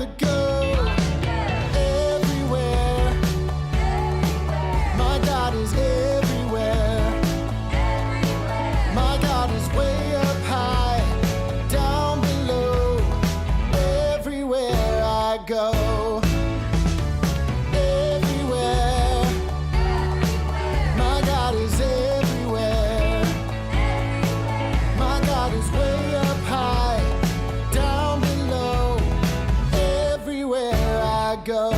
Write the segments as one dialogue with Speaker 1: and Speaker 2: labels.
Speaker 1: wanna go everywhere. My God is everywhere. My God is way up high, down below, everywhere I go. Everywhere. My God is everywhere. My God is way up high, down below, everywhere I go.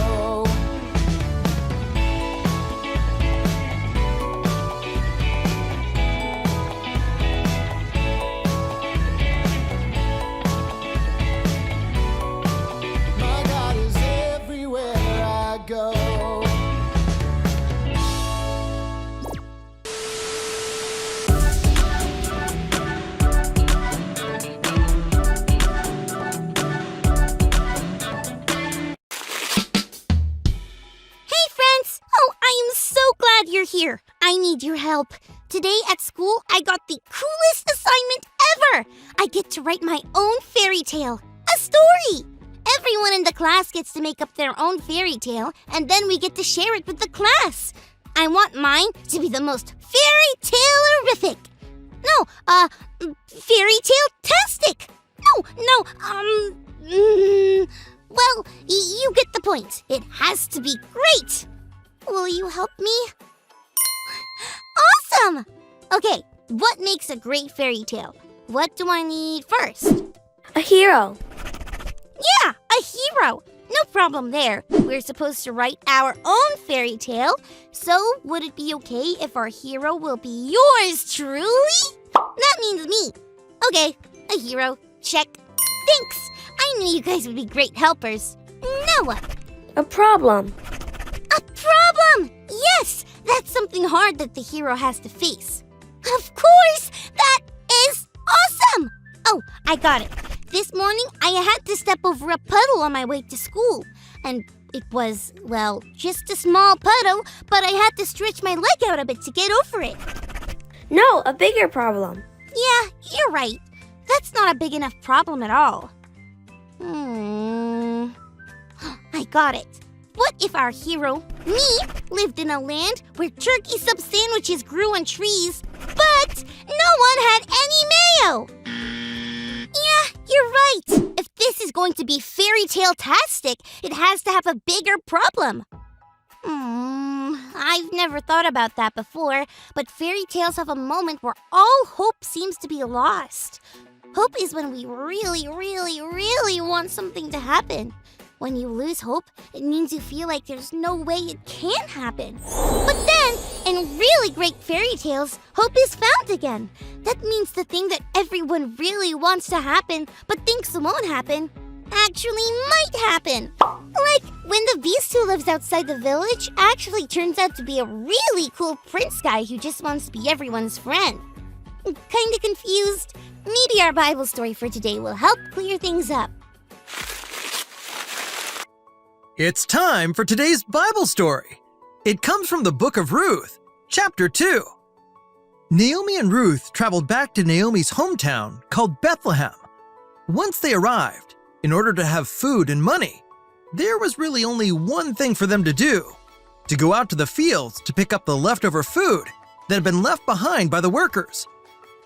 Speaker 1: My God is everywhere I go.
Speaker 2: Hey friends! Oh, I am so glad you're here. I need your help. Today at school, I got the coolest assignment ever. I get to write my own fairy tale, a story. Everyone in the class gets to make up their own fairy tale, and then we get to share it with the class. I want mine to be the most fairy tale-erific. No, fairy tale-tastic. Well, you get the point. It has to be great. Will you help me? Awesome! Okay, what makes a great fairy tale? What do I need first?
Speaker 3: A hero.
Speaker 2: Yeah, a hero. No problem there. We're supposed to write our own fairy tale, so would it be okay if our hero will be yours truly? That means me. Okay, a hero. Check. Thanks. I knew you guys would be great helpers. Now what?
Speaker 3: A problem.
Speaker 2: A problem! Yes! That's something hard that the hero has to face. Of course! That is awesome! Oh, I got it. This morning, I had to step over a puddle on my way to school. And it was, well, just a small puddle, but I had to stretch my leg out a bit to get over it.
Speaker 3: No, a bigger problem.
Speaker 2: Yeah, you're right. That's not a big enough problem at all. I got it. What if our hero, me, lived in a land where turkey sub sandwiches grew on trees, but no one had any mayo? Yeah, you're right. If this is going to be fairy tale-tastic, it has to have a bigger problem. I've never thought about that before, but fairy tales have a moment where all hope seems to be lost. Hope is when we really, really, really want something to happen. When you lose hope, it means you feel like there's no way it can happen. But then, in really great fairy tales, hope is found again. That means the thing that everyone really wants to happen, but thinks it won't happen, actually might happen. Like when the beast who lives outside the village actually turns out to be a really cool prince guy who just wants to be everyone's friend. Kinda confused? Maybe our Bible story for today will help clear things up.
Speaker 4: It's time for today's Bible story. It comes from the book of Ruth, chapter 2. Naomi and Ruth traveled back to Naomi's hometown called Bethlehem. Once they arrived, in order to have food and money, there was really only one thing for them to do: to go out to the fields to pick up the leftover food that had been left behind by the workers.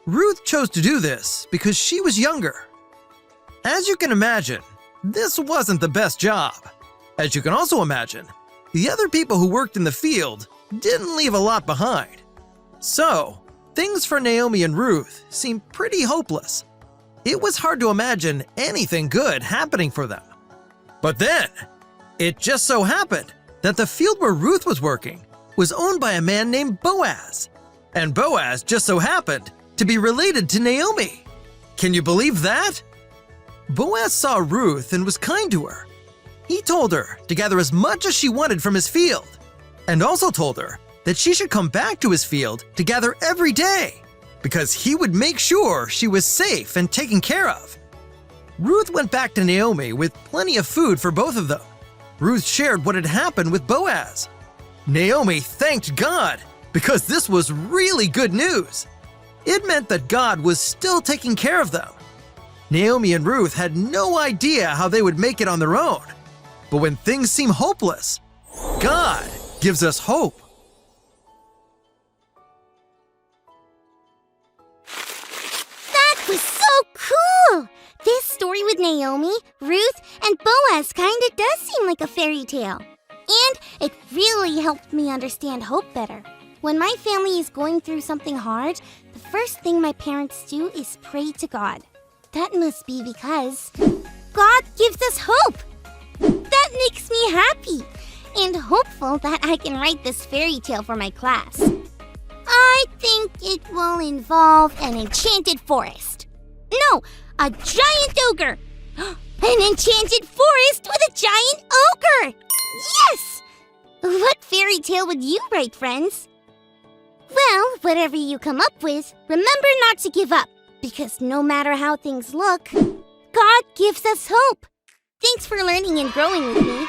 Speaker 4: Ruth chose to do this because she was younger. As you can imagine, this wasn't the best job. As you can also imagine, the other people who worked in the field didn't leave a lot behind. So, things for Naomi and Ruth seemed pretty hopeless. It was hard to imagine anything good happening for them. But then, it just so happened that the field where Ruth was working was owned by a man named Boaz. And Boaz just so happened to be related to Naomi. Can you believe that? Boaz saw Ruth and was kind to her. He told her to gather as much as she wanted from his field, and also told her that she should come back to his field to gather every day, because he would make sure she was safe and taken care of. Ruth went back to Naomi with plenty of food for both of them. Ruth shared what had happened with Boaz. Naomi thanked God because this was really good news. It meant that God was still taking care of them. Naomi and Ruth had no idea how they would make it on their own. But when things seem hopeless, God gives us hope.
Speaker 2: That was so cool! This story with Naomi, Ruth, and Boaz kinda does seem like a fairy tale. And it really helped me understand hope better. When my family is going through something hard, the first thing my parents do is pray to God. That must be because God gives us hope. That makes me happy and hopeful that I can write this fairy tale for my class. I think it will involve an enchanted forest. No, a giant ogre. An enchanted forest with a giant ogre. Yes! What fairy tale would you write, friends? Well, whatever you come up with, remember not to give up, because no matter how things look, God gives us hope. Thanks for learning and growing with me.